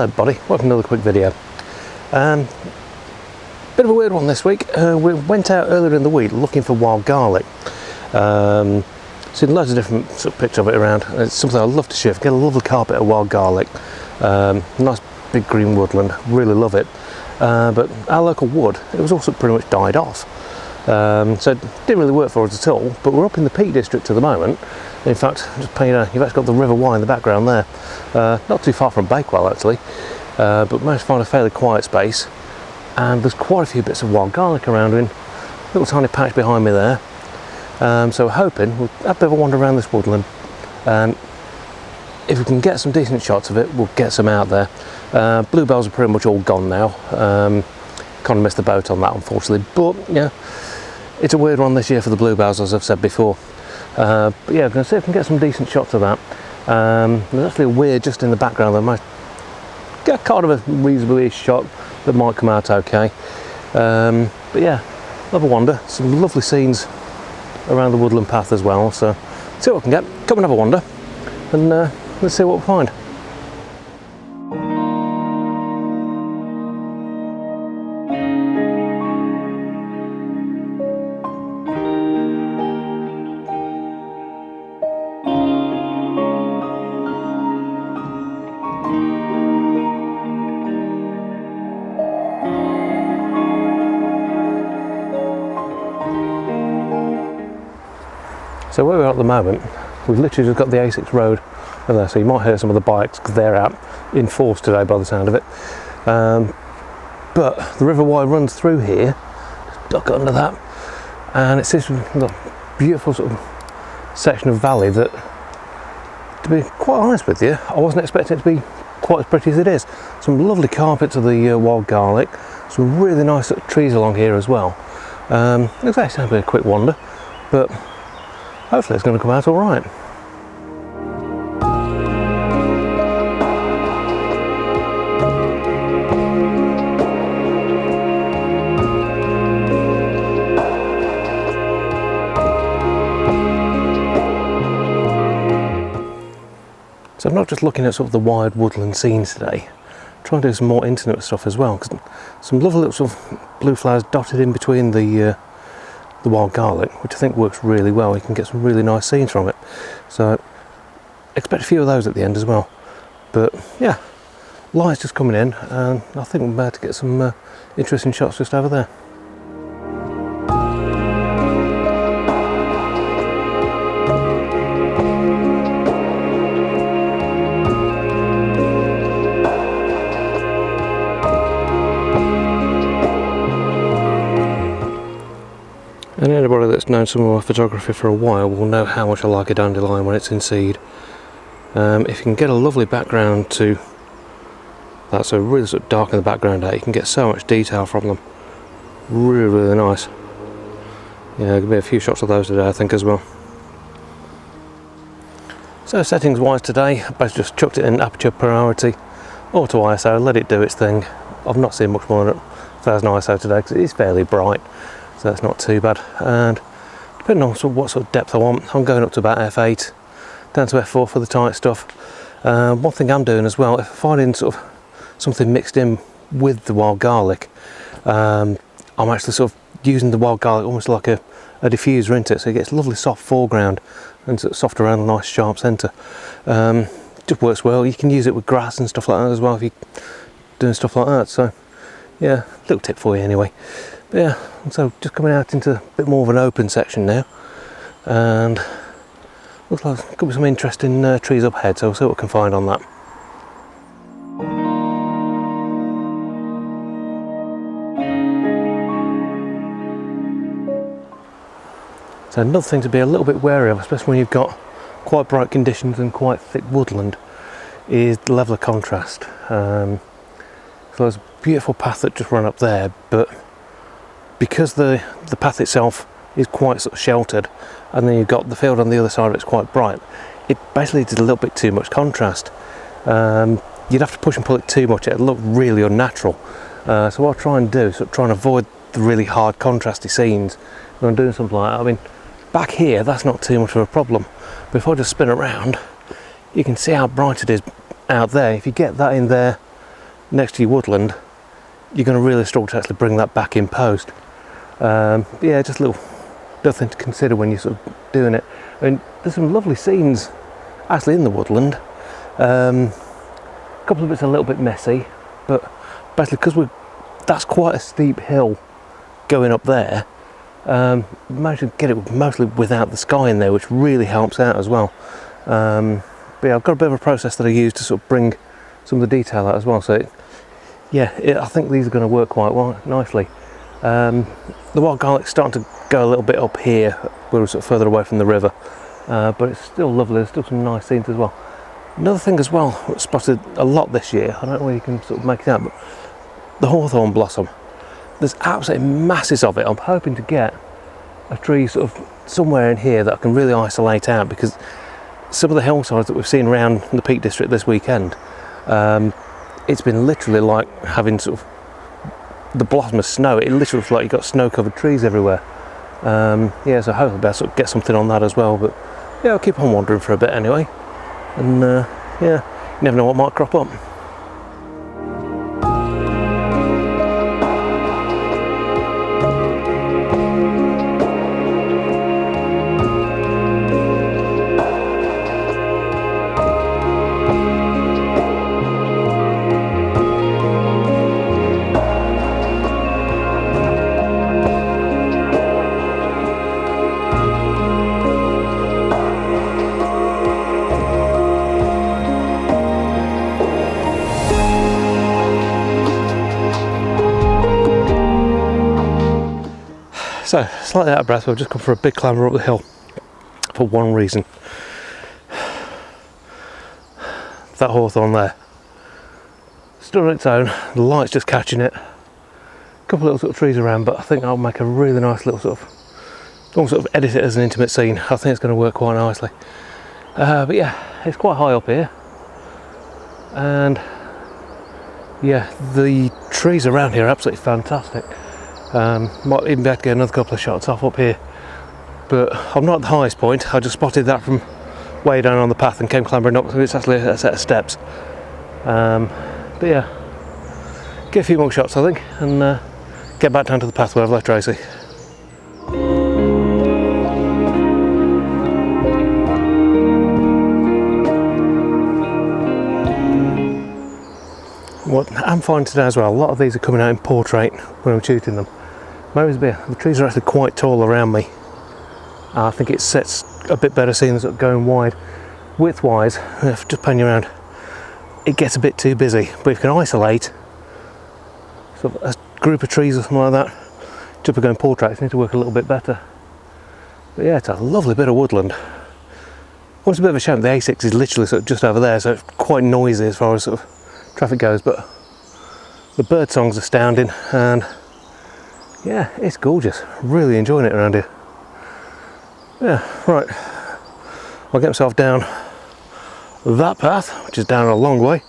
Hello everybody, welcome to another quick video. Bit of a weird one this week. We went out earlier in the week looking for wild garlic. Seen loads of different sort of pictures of it around. It's something I love to share. Get a lovely carpet of wild garlic. Nice big green woodland, really love it. But our local wood, it was also pretty much died off. So it didn't really work for us at all, but we're up in the Peak District at the moment. In fact, just you've actually got the River Wye in the background there. Not too far from Bakewell actually, but managed to find a fairly quiet space, and there's quite a few bits of wild garlic around in a little tiny patch behind me there. So we're hoping we'll have a bit of a wander around this woodland, and if we can get some decent shots of it, we'll get some out there. Bluebells are pretty much all gone now. Kind of missed the boat on that, unfortunately, but yeah, it's a weird one this year for the bluebells, as I've said before. But yeah, I'm going to see if I can get some decent shots of that. There's actually a weir just in the background that might get kind of a reasonably shot that might come out okay. But yeah, have a wander. Some lovely scenes around the woodland path as well, so see what I can get. Come and have a wander, and let's see what we find. So where we are at the moment, we've literally just got the A6 road over there, so you might hear some of the bikes because they're out in force today by the sound of it. But the River Wye runs through here, just duck under that, and it's this beautiful sort of section of valley that, to be quite honest with you, I wasn't expecting it to be quite as pretty as it is. Some lovely carpets of the wild garlic, some really nice sort of trees along here as well. Looks like it's going to be a quick wander, but hopefully it's going to come out all right. So I'm not just looking at sort of the wide woodland scenes today, trying to do some more intimate stuff as well, because some lovely little sort of blue flowers dotted in between the wild garlic, which I think works really well. You can get some really nice scenes from it, so expect a few of those at the end as well. But yeah, light's just coming in, and I think we're about to get some interesting shots just over there. And anybody that's known some of my photography for a while will know how much I like a dandelion when it's in seed. If you can get a lovely background to that, so really sort of darken the background out, you can get so much detail from them. Really, really nice. Yeah, there'll be a few shots of those today, I think, as well. So settings wise today, I basically just chucked it in aperture priority, auto ISO, let it do its thing. I've not seen much more than 1000 ISO today because it is fairly bright. So that's not too bad, and depending on what sort of depth I want, I'm going up to about f8, down to f4 for the tight stuff. One thing I'm doing as well, if I find in sort of something mixed in with the wild garlic, I'm actually sort of using the wild garlic almost like a diffuser into it, so it gets a lovely soft foreground and sort of soft around a nice sharp centre. Just works well. You can use it with grass and stuff like that as well if you're doing stuff like that. So yeah, little tip for you anyway. But yeah, so just coming out into a bit more of an open section now, and looks like there could be some interesting trees up ahead, so we'll see what we can find on that. So another thing to be a little bit wary of, especially when you've got quite bright conditions and quite thick woodland, is the level of contrast. So there's a beautiful path that just ran up there, but because the path itself is quite sort of sheltered, and then you've got the field on the other side of it's quite bright, it basically did a little bit too much contrast. You'd have to push and pull it too much, it'd look really unnatural. So what I try and do is sort of try and avoid the really hard contrasty scenes when I'm doing something like that. I mean, back here that's not too much of a problem, but if I just spin around, you can see how bright it is out there. If you get that in there next to your woodland, you're going to really struggle to actually bring that back in post. Yeah, just a little thing to consider when you're sort of doing it. I mean, there's some lovely scenes actually in the woodland. A couple of bits are a little bit messy, but basically because that's quite a steep hill going up there, managed to get it mostly without the sky in there, which really helps out as well. But yeah, I've got a bit of a process that I use to sort of bring some of the detail out as well. So I think these are going to work quite well, nicely. The wild garlic's starting to go a little bit up here, we're sort of further away from the river, but it's still lovely. There's still some nice scenes as well. Another thing as well, spotted a lot this year, I don't know whether you can sort of make it out, but the hawthorn blossom. There's absolutely masses of it. I'm hoping to get a tree sort of somewhere in here that I can really isolate out, because some of the hillsides that we've seen around the Peak District this weekend, it's been literally like having sort of the blossom of snow. It literally looks like you've got snow-covered trees everywhere. Yeah, so hopefully I'll sort of get something on that as well. But yeah, I'll keep on wandering for a bit anyway. And yeah, you never know what might crop up. So, slightly out of breath, I've just come for a big climber up the hill for one reason. That hawthorn there stood on its own, the light's just catching it. A couple of little sort of trees around, but I think I'll make a really nice little sort of edit it as an intimate scene. I think it's going to work quite nicely. But yeah, it's quite high up here, and yeah, the trees around here are absolutely fantastic. Might even be able to get another couple of shots off up here, but I'm not at the highest point. I just spotted that from way down on the path and came clambering up, so it's actually a set of steps. But yeah, get a few more shots I think, and get back down to the path where I've left Tracy. What I'm finding today as well, a lot of these are coming out in portrait when I'm shooting them. Maybe the trees are actually quite tall around me. I think it sets a bit better seeing them sort of going wide. Width-wise, just panning around, it gets a bit too busy. But if you can isolate sort of a group of trees or something like that, just for going portraits, need to work a little bit better. But yeah, it's a lovely bit of woodland. What's a bit of a shame, the A6 is literally sort of just over there, so it's quite noisy as far as sort of traffic goes. But the bird song's astounding, and yeah, it's gorgeous. Really enjoying it around here. Yeah, right. I'll get myself down that path, which is down a long way,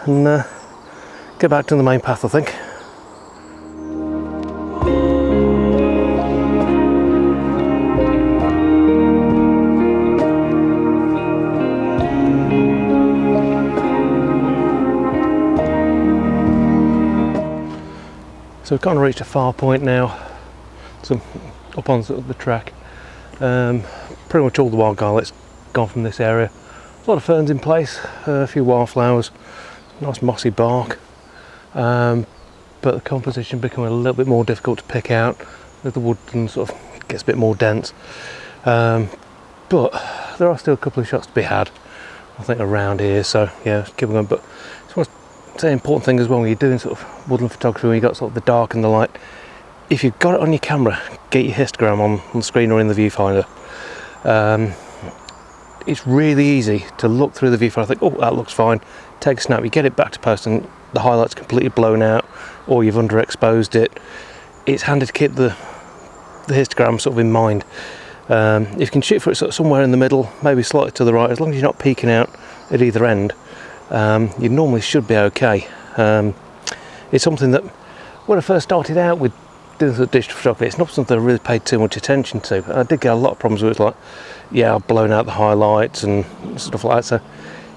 and get back to the main path, I think. So we've kind of reached a far point now, up on sort of the track. Pretty much all the wild garlic's gone from this area. A lot of ferns in place, a few wildflowers, nice mossy bark, but the composition becoming a little bit more difficult to pick out as the woodland sort of gets a bit more dense. But there are still a couple of shots to be had, I think, around here. So yeah, keep going. But it's an important thing as well when you're doing sort of woodland photography, when you've got sort of the dark and the light. If you've got it on your camera, get your histogram on the screen or in the viewfinder. It's really easy to look through the viewfinder, think, oh, that looks fine, take a snap, you get it back to post and the highlight's completely blown out, or you've underexposed it. It's handy to keep the histogram sort of in mind. If you can shoot for it sort of somewhere in the middle, maybe slightly to the right, as long as you're not peeking out at either end, you normally should be okay. It's something that when I first started out with doing sort of digital photography, it's not something I really paid too much attention to. I did get a lot of problems with it, like, yeah, I've blown out the highlights and stuff like that. So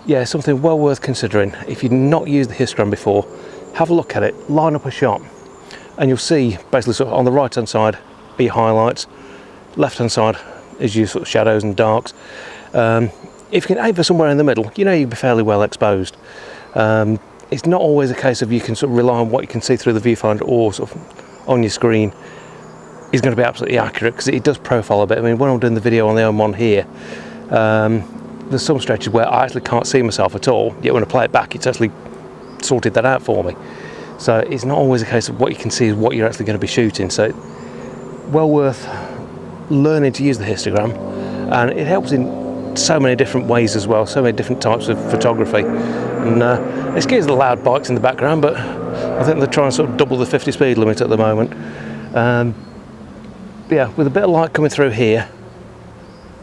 yeah, something well worth considering. If you've not used the histogram before, have a look at it, line up a shot, and you'll see basically sort of on the right hand side are your highlights, left hand side is your sort of shadows and darks. If you can aim for somewhere in the middle, you know you'll be fairly well exposed. It's not always a case of you can sort of rely on what you can see through the viewfinder or sort of on your screen is going to be absolutely accurate, because it does profile a bit. I mean, when I'm doing the video on the M1 here, there's some stretches where I actually can't see myself at all, yet when I play it back it's actually sorted that out for me. So it's not always a case of what you can see is what you're actually going to be shooting. So well worth learning to use the histogram, and it helps in so many different ways as well, so many different types of photography. And excuse the loud bikes in the background, but I think they're trying to sort of double the 50 speed limit at the moment. Yeah, with a bit of light coming through here,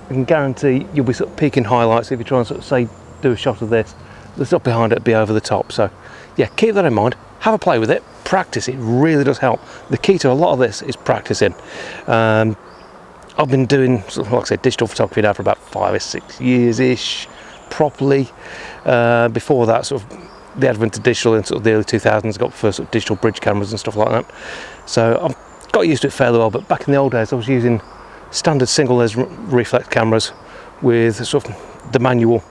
I can guarantee you'll be sort of peaking highlights. If you try and sort of say do a shot of this, the stuff behind it will be over the top. So yeah, keep that in mind, have a play with it, practice. It really does help. The key to a lot of this is practicing. I've been doing, like I said, digital photography now for about 5 or 6 years ish properly. Before that, sort of the advent of digital in sort of the early 2000s, got first sort of digital bridge cameras and stuff like that. So I've got used to it fairly well, but back in the old days I was using standard single lens reflex cameras with sort of the manual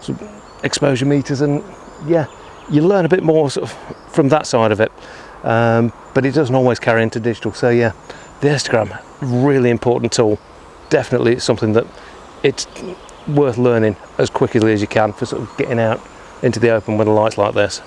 sort of exposure meters, and yeah, you learn a bit more sort of from that side of it, but it doesn't always carry into digital. So yeah, the histogram, really important tool. Definitely it's something that it's worth learning as quickly as you can for sort of getting out into the open with a lights like this.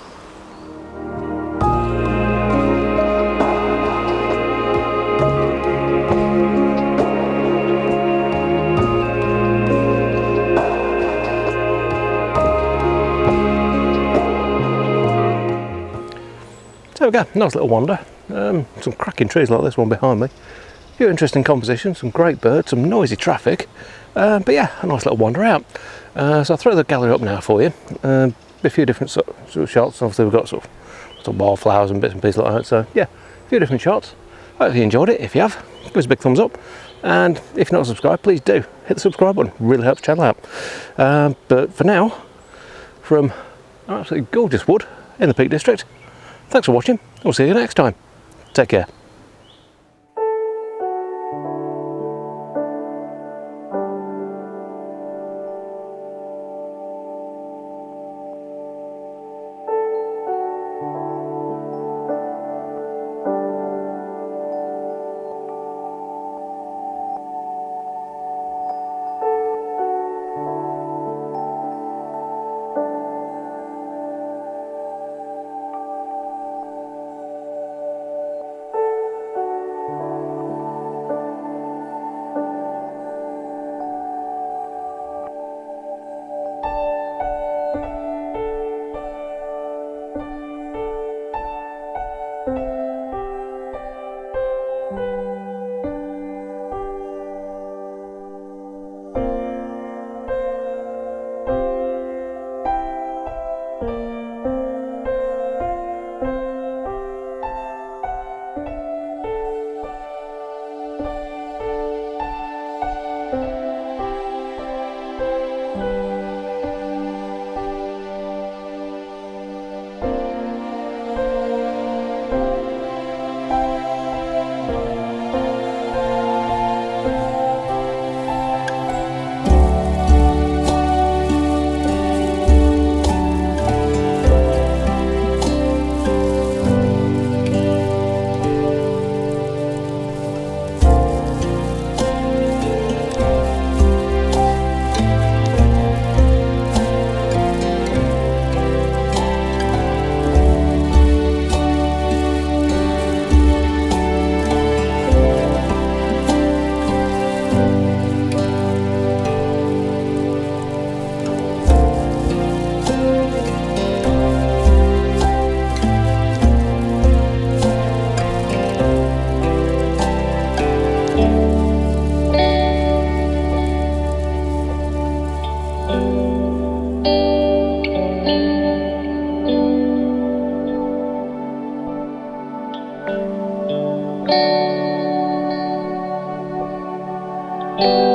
There we go, nice little wander. Some cracking trees like this one behind me. A few interesting compositions, some great birds, some noisy traffic. But yeah, a nice little wander out. So I'll throw the gallery up now for you. A few different sort of shots. Obviously we've got sort of wildflowers and bits and pieces like that. So yeah, a few different shots. Hope you enjoyed it. If you have, give us a big thumbs up. And if you're not subscribed, please do. Hit the subscribe button, really helps the channel out. But for now, from an absolutely gorgeous wood in the Peak District, thanks for watching. We'll see you next time. Take care. Thank you.